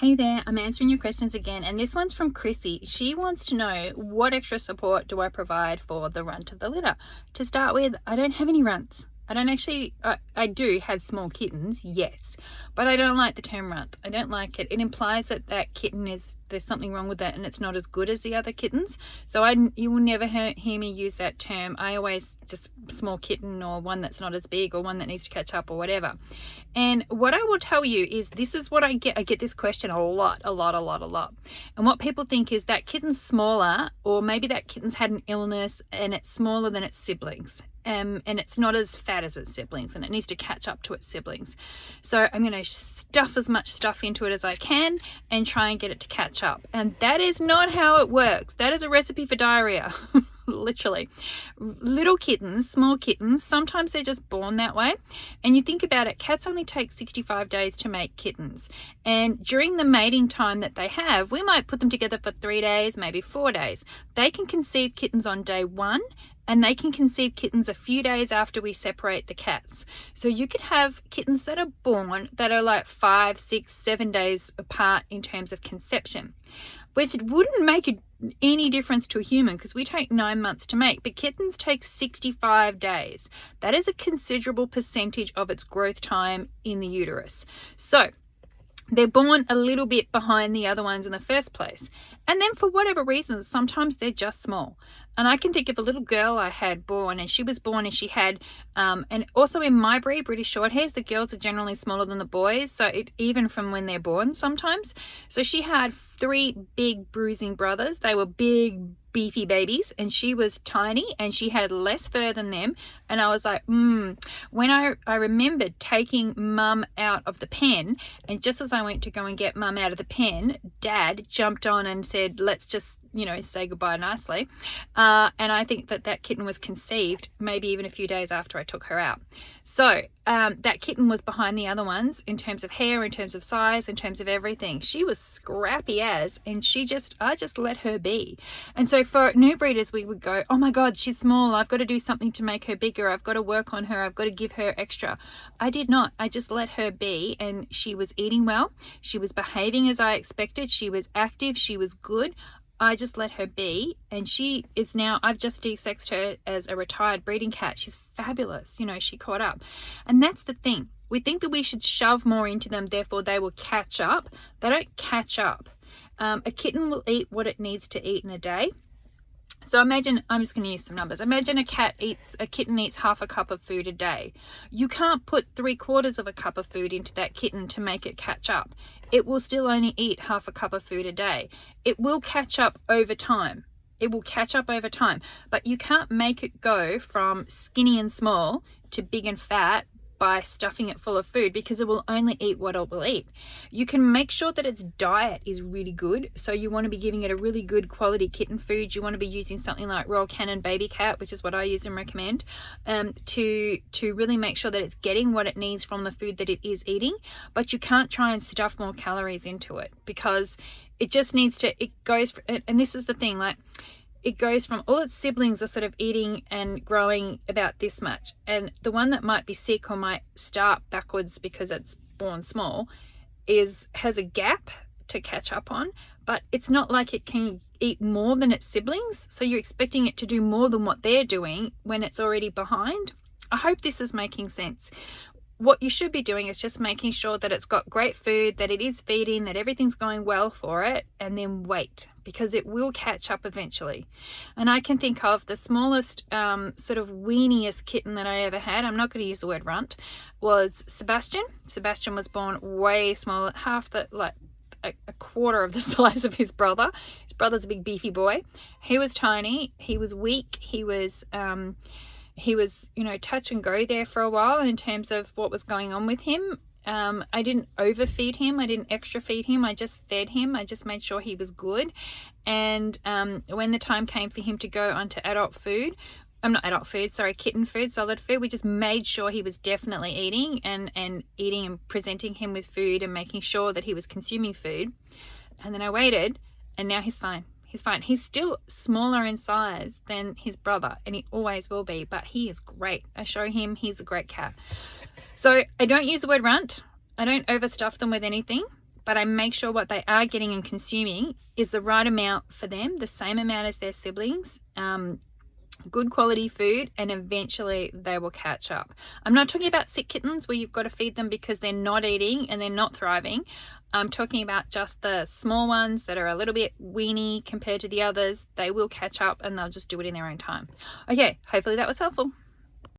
Hey there, I'm answering your questions again, and this one's from Chrissy. She wants to know, what extra support do I provide for the runt of the litter? To start with, I don't have any runts. I do have small kittens, yes, but I don't like the term runt. I don't like it. It implies that kitten there's something wrong with it and it's not as good as the other kittens. So you will never hear me use that term. I always just small kitten, or one that's not as big, or one that needs to catch up, or whatever. And what I will tell you is, this is what I get. I get this question a lot. And what people think is that kitten's smaller, or maybe that kitten's had an illness and it's smaller than its siblings. And it's not as fat as its siblings, and it needs to catch up to its siblings. So I'm going to stuff as much stuff into it as I can and try and get it to catch up. And that is not how it works. That is a recipe for diarrhea. Literally. Little kittens, small kittens, sometimes they're just born that way. And you think about it, cats only take 65 days to make kittens. And during the mating time that they have, we might put them together for 3 days, maybe 4 days. They can conceive kittens on day 1, and they can conceive kittens a few days after we separate the cats. So you could have kittens that are born that are like 5, 6, 7 days apart in terms of conception, which wouldn't make any difference to a human because we take 9 months to make, but kittens take 65 days. That is a considerable percentage of its growth time in the uterus. So they're born a little bit behind the other ones in the first place. And then for whatever reasons, sometimes they're just small. And I can think of a little girl I had born, and she was born and she had, and also in my breed, British Shorthairs, the girls are generally smaller than the boys. So even from when they're born sometimes. So she had 3 big bruising brothers. They were big, beefy babies, and she was tiny and she had less fur than them. And I was like, when I remembered taking mum out of the pen, and just as I went to go and get mum out of the pen, dad jumped on and said, let's just say goodbye nicely. And I think that kitten was conceived maybe even a few days after I took her out. So that kitten was behind the other ones in terms of hair, in terms of size, in terms of everything. She was scrappy as, and I just let her be. And so for new breeders, we would go, oh my God, she's small. I've got to do something to make her bigger. I've got to work on her. I've got to give her extra. I did not. I just let her be, and she was eating well. She was behaving as I expected. She was active. She was good. I just let her be, and she is now, I've just de-sexed her as a retired breeding cat. She's fabulous. She caught up. And that's the thing. We think that we should shove more into them, therefore they will catch up. They don't catch up. A kitten will eat what it needs to eat in a day. So imagine, I'm just going to use some numbers. Imagine a kitten eats half a cup of food a day. You can't put 3/4 of a cup of food into that kitten to make it catch up. It will still only eat half a cup of food a day. It will catch up over time. But you can't make it go from skinny and small to big and fat by stuffing it full of food, because it will only eat what it will eat. You can make sure that its diet is really good. So you want to be giving it a really good quality kitten food. You want to be using something like Royal Canin Baby Cat, which is what I use and recommend, to really make sure that it's getting what it needs from the food that it is eating. But you can't try and stuff more calories into it, because it just needs to, and this is the thing, like, it goes from all its siblings are sort of eating and growing about this much, and the one that might be sick or might start backwards because it's born small has a gap to catch up on, but it's not like it can eat more than its siblings. So you're expecting it to do more than what they're doing when it's already behind. I hope this is making sense. What you should be doing is just making sure that it's got great food, that it is feeding, that everything's going well for it, and then wait, because it will catch up eventually. And I can think of the smallest, sort of weeniest kitten that I ever had, I'm not going to use the word runt, was Sebastian. Sebastian was born way smaller, a quarter of the size of his brother. His brother's a big beefy boy. He was tiny, he was weak, he was touch and go there for a while in terms of what was going on with him. I didn't overfeed him. I didn't extra feed him. I just fed him. I just made sure he was good. And when the time came for him to go onto kitten food, solid food, we just made sure he was definitely eating and presenting him with food and making sure that he was consuming food. And then I waited, and now he's fine. He's still smaller in size than his brother, and he always will be, but he is great. I show him, he's a great cat. So I don't use the word runt. I don't overstuff them with anything, but I make sure what they are getting and consuming is the right amount for them, the same amount as their siblings, good quality food, and eventually they will catch up. I'm not talking about sick kittens where you've got to feed them because they're not eating and they're not thriving. I'm talking about just the small ones that are a little bit weeny compared to the others. They will catch up and they'll just do it in their own time. Okay, hopefully that was helpful.